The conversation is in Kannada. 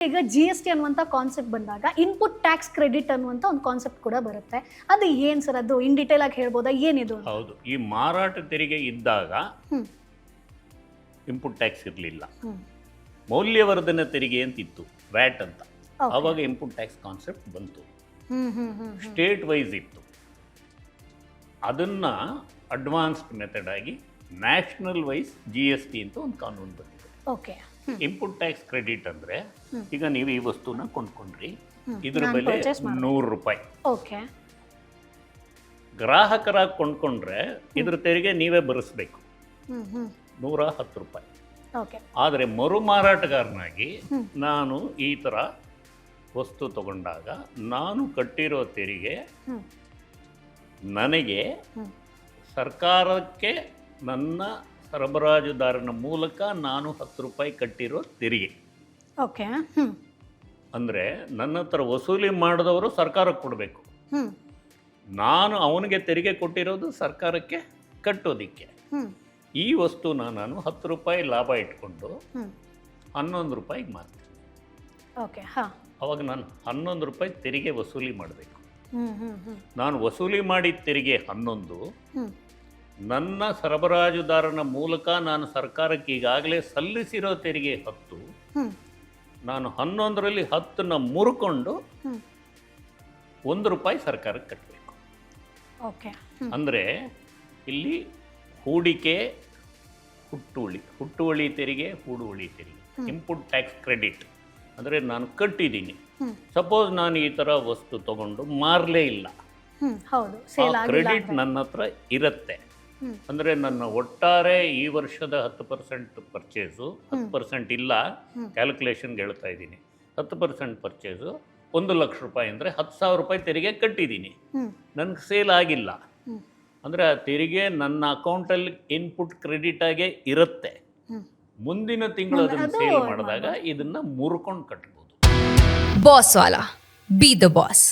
ಈಗ GST ಅನ್ನುವಂಥ ಕಾನ್ಸೆಪ್ಟ್ ಬಂದಾಗ ಇನ್ಪುಟ್ ಟ್ಯಾಕ್ಸ್ ಕ್ರೆಡಿಟ್ ಅನ್ನುವಂಥ ಒಂದು ಕಾನ್ಸೆಪ್ಟ್ ಕೂಡ ಬರುತ್ತೆ. ಅದು ಏನು ಸರ್, ಅದು ಇನ್ ಡೀಟೇಲ್ ಆಗಿ ಹೇಳ್ಬೋದಾ, ಏನಿದು? ಹೌದು, ಈ ಮಾರಾಟ ತೆರಿಗೆ ಇದ್ದಾಗ ಇನ್ಪುಟ್ ಟ್ಯಾಕ್ಸ್ ಇರಲಿಲ್ಲ, ಮೌಲ್ಯವರ್ಧನೆ ತೆರಿಗೆ ಅಂತಿತ್ತು, ವ್ಯಾಟ್ ಅಂತ. ಆವಾಗ ಇನ್ಪುಟ್ ಟ್ಯಾಕ್ಸ್ ಕಾನ್ಸೆಪ್ಟ್ ಬಂತು, ಸ್ಟೇಟ್ ವೈಸ್ ಇತ್ತು. ಅದನ್ನು ಅಡ್ವಾನ್ಸ್ಡ್ ಮೆಥಡ್ ಆಗಿ ನ್ಯಾಷನಲ್ ವೈಸ್ GST ಅಂತ ಒಂದು ಕಾನೂನು ಬಂದಿದೆ. ಓಕೆ. ಇನ್ಪುಟ್ ಟ್ಯಾಕ್ಸ್ ಕ್ರೆಡಿಟ್ ಅಂದರೆ, ಈಗ ನೀವು ಈ ವಸ್ತುನ ಕೊಂಡ್ಕೊಂಡ್ರಿ, ಇದ್ರ ಬೆಲೆ 100 ರೂಪಾಯಿ. ಓಕೆ. ಗ್ರಾಹಕರಾಗಿ ಕೊಂಡ್ಕೊಂಡ್ರೆ ಇದ್ರ ತೆರಿಗೆ ನೀವೇ ಭರಿಸ್ಬೇಕು, 110 ರೂಪಾಯಿ. ಆದರೆ ಮರು ಮಾರಾಟಗಾರನಾಗಿ ನಾನು ಈ ಥರ ವಸ್ತು ತಗೊಂಡಾಗ ನಾನು ಕಟ್ಟಿರೋ ತೆರಿಗೆ ನನಗೆ ಸರ್ಕಾರಕ್ಕೆ ನನ್ನ ಸರಬರಾಜುದಾರನ ಮೂಲಕ ನಾನು 10 ರೂಪಾಯಿ ಕಟ್ಟಿರೋ ತೆರಿಗೆ. ಓಕೆ. ಅಂದರೆ ನನ್ನ ಹತ್ರ ವಸೂಲಿ ಮಾಡಿದವರು ಸರ್ಕಾರಕ್ಕೆ ಕೊಡಬೇಕು, ನಾನು ಅವನಿಗೆ ತೆರಿಗೆ ಕೊಟ್ಟಿರೋದು ಸರ್ಕಾರಕ್ಕೆ ಕಟ್ಟೋದಿಕ್ಕೆ. ಈ ವಸ್ತುನ ನಾನು 10 ರೂಪಾಯಿ ಲಾಭ ಇಟ್ಕೊಂಡು 11 ರೂಪಾಯಿಗೆ ಮಾರ್ತೀನಿ. ಓಕೆ. ಅವಾಗ ನಾನು 11 ರೂಪಾಯಿ ತೆರಿಗೆ ವಸೂಲಿ ಮಾಡಬೇಕು. ನಾನು ವಸೂಲಿ ಮಾಡಿದ ತೆರಿಗೆ 11, ನನ್ನ ಸರಬರಾಜುದಾರನ ಮೂಲಕ ನಾನು ಸರ್ಕಾರಕ್ಕೆ ಈಗಾಗಲೇ ಸಲ್ಲಿಸಿರೋ ತೆರಿಗೆ 10. ನಾನು 11ರಲ್ಲಿ 10ನ ಮುರ್ಕೊಂಡು 1 ರೂಪಾಯಿ ಸರ್ಕಾರಕ್ಕೆ ಕಟ್ಟಬೇಕು. ಓಕೆ. ಅಂದರೆ ಇಲ್ಲಿ ಹೂಡಿಕೆ, ಹುಟ್ಟುವಳಿ ತೆರಿಗೆ, ಹೂಡುವಳಿ ತೆರಿಗೆ, ಇನ್ಪುಟ್ ಟ್ಯಾಕ್ಸ್ ಕ್ರೆಡಿಟ್. ಅಂದರೆ ನಾನು ಕಟ್ಟಿದ್ದೀನಿ, ಸಪೋಸ್ ನಾನು ಈ ಥರ ವಸ್ತು ತಗೊಂಡು ಮಾರಲೇ ಇಲ್ಲ, ಕ್ರೆಡಿಟ್ ನನ್ನ ಹತ್ರ ಇರುತ್ತೆ. ಅಂದರೆ ನನ್ನ ಒಟ್ಟಾರೆ ಈ ವರ್ಷದ 10% ಪರ್ಚೇಸು, 10% ಇಲ್ಲ, ಕ್ಯಾಲ್ಕುಲೇಷನ್ಗೆ ಹೇಳ್ತಾ ಇದ್ದೀನಿ, 10% ಪರ್ಚೇಸು 1 ಲಕ್ಷ ರೂಪಾಯಿ ಅಂದರೆ 10,000 ರೂಪಾಯಿ ತೆರಿಗೆ ಕಟ್ಟಿದ್ದೀನಿ, ನನಗೆ ಸೇಲ್ ಆಗಿಲ್ಲ. ಅಂದರೆ ಆ ತೆರಿಗೆ ನನ್ನ ಅಕೌಂಟಲ್ಲಿ ಇನ್ಪುಟ್ ಕ್ರೆಡಿಟ್ ಆಗೇ ಇರುತ್ತೆ. ಮುಂದಿನ ತಿಂಗಳು ಅದನ್ನು ಸೇಲ್ ಮಾಡಿದಾಗ ಇದನ್ನು ಮುರ್ಕೊಂಡು ಕಟ್ಬೋದು. Boss Vala, B the boss.